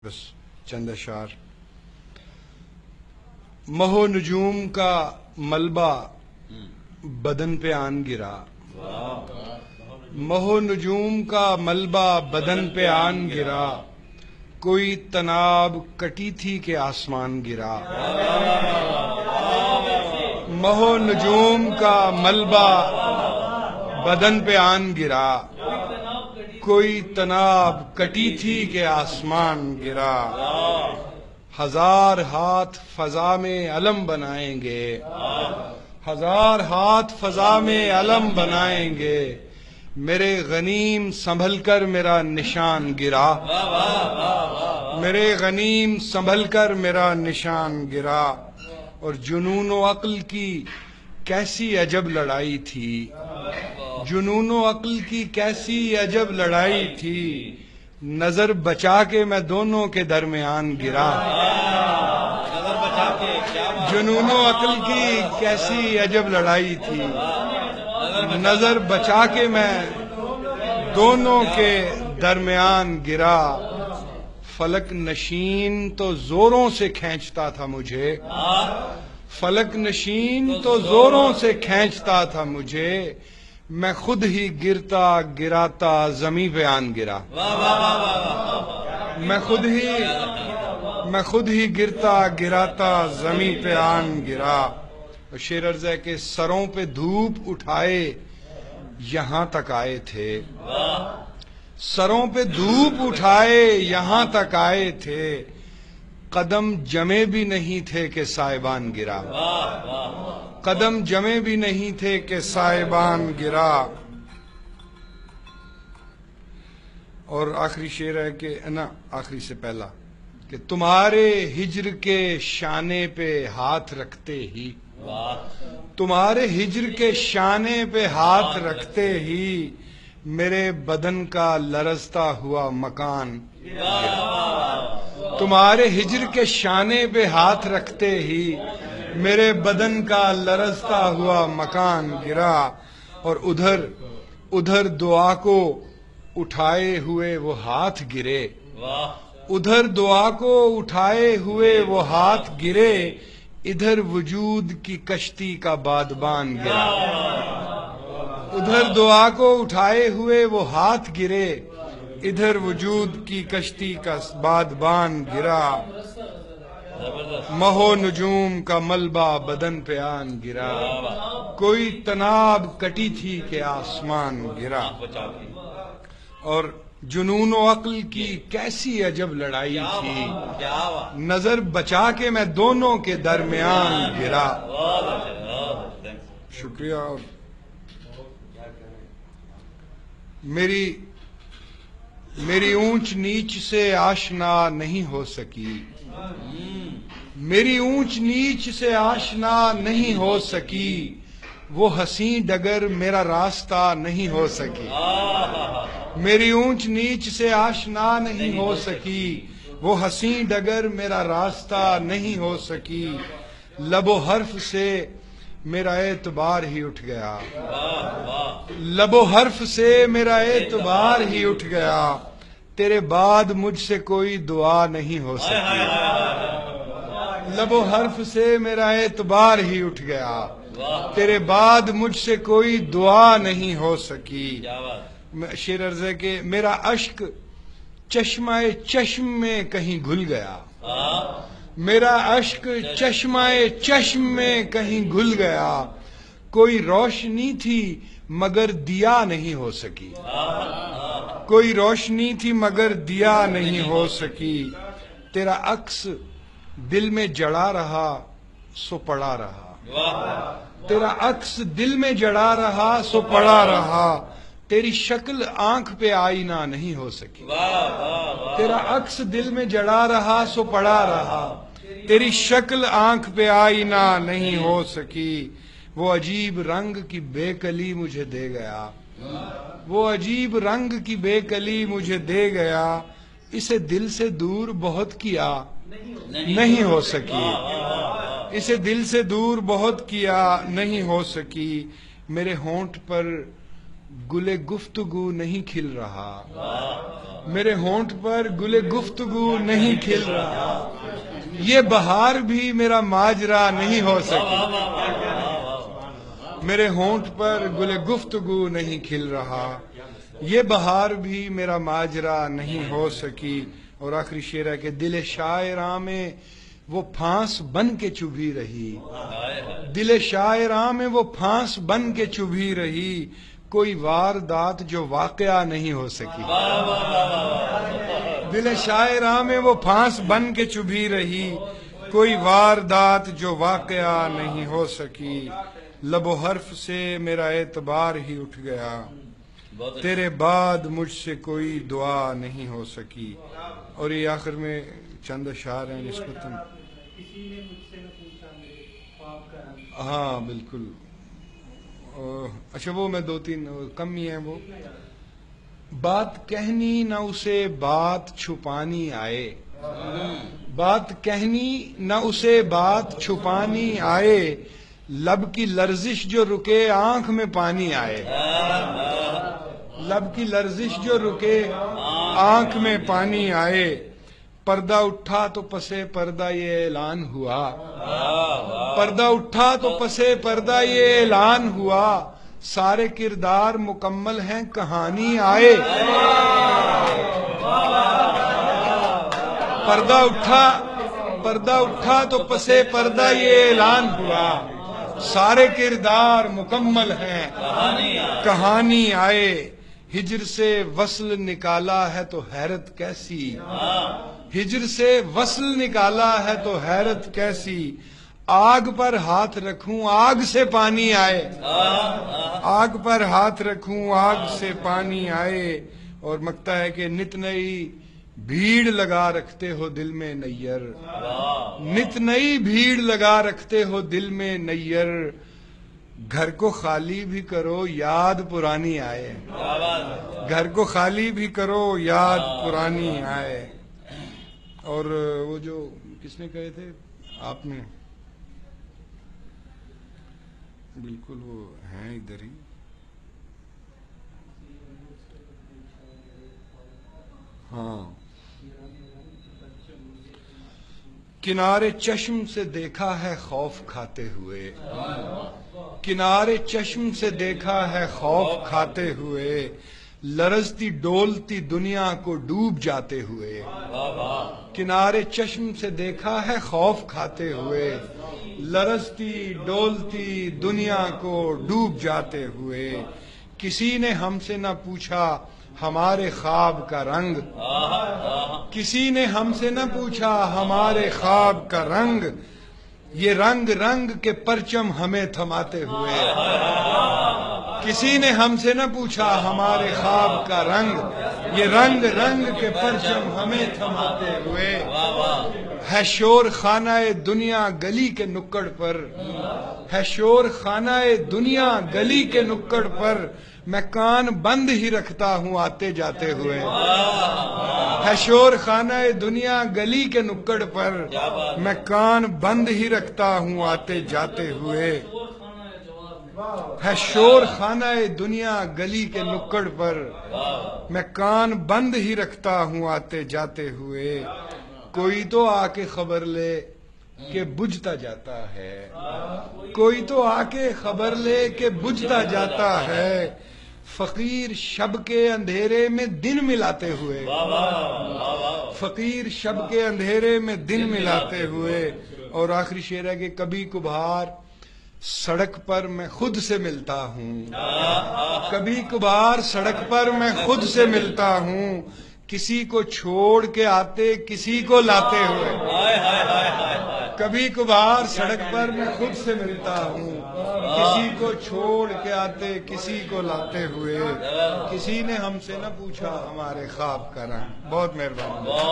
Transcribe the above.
بس چند اشعار۔ مہو نجوم کا ملبہ بدن پہ آن گرا، مہو نجوم کا ملبہ بدن پہ آن گرا، کوئی تناب کٹی تھی کہ آسمان گرا۔ مہو نجوم کا ملبہ بدن پہ آن گرا، کوئی تناب کٹی تھی کہ آسمان گرا۔ ہزار ہاتھ فضا میں علم بنائیں گے، ہزار ہاتھ فضا میں علم بنائیں گے، میرے غنیم سنبھل کر میرا نشان گرا، میرے غنیم سنبھل کر میرا نشان گرا۔ اور جنون و عقل کی کیسی عجب لڑائی تھی، جنون و عقل کی کیسی عجب لڑائی تھی، نظر بچا کے میں دونوں کے درمیان گرا۔ جنون و عقل کی کیسی عجب لڑائی تھی، نظر بچا کے میں دونوں کے درمیان گرا۔ فلک نشین تو زوروں سے کھینچتا تھا مجھے، فلک نشین تو زوروں سے کھینچتا تھا مجھے، میں خود ہی گرتا گراتا زمیں پہ آن گرا۔ میں خود ہی گرتا گراتا زمیں پہ آن گرا۔ شعر عرض ہے کہ سروں پہ دھوپ اٹھائے یہاں تک آئے تھے، سروں پہ دھوپ اٹھائے یہاں تک آئے تھے، قدم جمے بھی نہیں تھے کہ سائبان گرا، قدم جمے بھی نہیں تھے کہ سائبان گرا۔ اور آخری شعر ہے کہ آخری سے پہلا کہ تمہارے ہجر کے شانے پہ ہاتھ رکھتے ہی، تمہارے ہجر کے شانے پہ ہاتھ رکھتے ہی، میرے بدن کا لرزتا ہوا مکان گرا۔ تمہارے ہجر کے شانے پہ ہاتھ رکھتے ہی، میرے بدن کا لرزتا ہوا مکان گرا۔ اور ادھر دعا کو اٹھائے ہوئے وہ ہاتھ گرے، ادھر دعا کو اٹھائے ہوئے وہ ہاتھ گرے، ادھر وجود کی کشتی کا بادبان گرا۔ ادھر دعا کو اٹھائے ہوئے وہ ہاتھ گرے، ادھر وجود کی کشتی کا بادبان گرا۔ مہو نجوم کا ملبہ بدن پہ آن گرا، کوئی تناب کٹی تھی کہ آسمان گرا۔ اور جنون و عقل کی کیسی عجب لڑائی تھی، نظر بچا کے میں دونوں کے درمیان گرا۔ شکریہ۔ اور میری اونچ نیچ سے آشنا نہیں ہو سکی، میری اونچ نیچ سے آشنا نہیں ہو سکی، وہ حسین ڈگر میرا راستہ نہیں ہو سکی، میری اونچ نیچ سے آشنا نہیں ہو سکی، وہ حسین ڈگر میرا راستہ نہیں ہو سکی، لب و حرف سے میرا اعتبار ہی اٹھ گیا، لب و حرف سے میرا اعتبار ہی اٹھ گیا، تیرے بعد مجھ سے کوئی دعا نہیں ہو سکی، لب و حرف سے میرا اعتبار ہی اٹھ گیا، تیرے بعد مجھ سے کوئی دعا نہیں ہو سکی۔ شعر عرض ہے کہ میرا اشک چشمہ چشم میں کہیں گھل گیا، میرا اشک چشمہ چشم میں کہیں گھل گیا، کوئی روشنی تھی مگر دیا نہیں ہو سکی، کوئی روشنی تھی مگر دیا نہیں ہو سکی، تیرا عکس دل میں جڑا رہا سو پڑا رہا، تیرا عکس دل میں جڑا رہا سو پڑا رہا، تیری شکل آنکھ پہ آئینہ نہیں ہو سکی، تیرا عکس دل میں جڑا رہا سو پڑا رہا، تیری شکل آنکھ پہ آئینہ نہیں ہو سکی، وہ عجیب رنگ کی بے کلی مجھے دے گیا، وہ عجیب رنگ کی بے کلی مجھے دے گیا، اسے دل سے دور بہت کیا نہیں ہو سکی، اسے دل سے دور بہت کیا نہیں ہو سکی، میرے ہونٹ پر گل گفتگو نہیں کھل رہا، میرے ہونٹ پر گل گفتگو نہیں کھل رہا، یہ بہار بھی میرا ماجرا نہیں ہو سکی، میرے ہونٹ پر گل گفتگو نہیں کھل رہا، یہ بہار بھی میرا ماجرا نہیں ہو سکی۔ اور آخری شعر ہے کہ دل شاعراں میں وہ پھانس بن کے چبھی رہی، دل شاعراں میں وہ پھانس بن کے چبھی رہی، کوئی واردات جو واقعہ نہیں ہو سکی، دل شاعراں میں وہ پھانس بن کے چبھی رہی، کوئی واردات جو واقعہ نہیں ہو سکی، لب و حرف سے میرا اعتبار ہی اٹھ گیا، تیرے بعد مجھ سے کوئی دعا نہیں ہو سکی۔ اور یہ آخر میں چند اشعار ہیں نسبتاً، ہاں بالکل، اچھا وہ میں دو تین کم ہی ہیں وہ۔ بات کہنی نہ اسے بات چھپانی آئے، بات کہنی نہ اسے بات چھپانی آئے، لب کی لرزش جو رکے آنکھ میں پانی آئے، لب کی لرزش جو رکے آنکھ میں پانی آئے، پردہ اٹھا تو پسے پردہ یہ اعلان ہوا، پردہ اٹھا تو پسے پردہ یہ اعلان ہوا، سارے کردار مکمل ہیں کہانی آئے، پردہ اٹھا تو پسے پردہ یہ اعلان ہوا، سارے کردار مکمل ہیں کہانی آئے، ہجر سے وصل نکالا ہے تو حیرت کیسی، ہجر سے وصل نکالا ہے تو حیرت کیسی، آگ پر ہاتھ رکھوں آگ سے پانی آئے، آگ پر ہاتھ رکھوں آگ سے پانی آئے۔ اور مکتا ہے کہ نت نئی بھیڑ لگا رکھتے ہو دل میں نیر، نت نئی بھیڑ لگا رکھتے ہو دل میں نیر، گھر کو خالی بھی کرو یاد پرانی آئے، گھر کو خالی بھی کرو یاد پرانی آئے۔ اور وہ جو کس نے کہے تھے آپ نے، بالکل وہ ہیں ادھر ہی، ہاں، کنارے چشم سے دیکھا ہے خوف کھاتے ہوئے، کنارے چشم سے دیکھا ہے خوف کھاتے ہوئے، لرزتی ڈولتی دنیا کو ڈوب جاتے ہوئے، کنارے چشم سے دیکھا ہے خوف کھاتے ہوئے، لرزتی ڈولتی دنیا کو ڈوب جاتے ہوئے، کسی نے ہم سے نہ پوچھا ہمارے خواب کا رنگ، کسی نے ہم سے نہ پوچھا ہمارے خواب کا رنگ، یہ رنگ رنگ کے پرچم ہمیں تھماتے ہوئے، کسی نے ہم سے نہ پوچھا ہمارے خواب کا رنگ، یہ رنگ رنگ کے پرچم ہمیں تھماتے ہوئے، ہے شور خانہ دنیا گلی کے نکڑ پر، ہے شور خانہ دنیا گلی کے نکڑ پر، میں کان بند ہی رکھتا ہوں آتے جاتے ہوئے، ہے شور خانہ دنیا گلی کے نکڑ پر، میں کان بند ہی رکھتا ہوں آتے جاتے ہوئے، ہے شور خانہ دنیا گلی کے نکڑ پر، میں کان بند ہی رکھتا ہوں آتے جاتے ہوئے، کوئی تو آ کے خبر لے کہ بجھتا جاتا ہے، کوئی تو آ کے خبر لے کہ بجھتا جاتا ہے، فقیر شب کے اندھیرے میں دن ملاتے ہوئے، فقیر شب کے اندھیرے میں دن ملاتے ہوئے۔ اور آخری شعر ہے کہ کبھی کبھار سڑک پر میں خود سے ملتا ہوں، کبھی کبھار سڑک پر میں خود سے ملتا ہوں، کسی کو چھوڑ کے آتے کسی کو لاتے ہوئے، کبھی کبھار سڑک پر میں خود سے ملتا ہوں، کسی کو چھوڑ کے آتے کسی کو لاتے ہوئے، کسی نے ہم سے نہ پوچھا ہمارے خواب کا رنگ۔ بہت مہربانی۔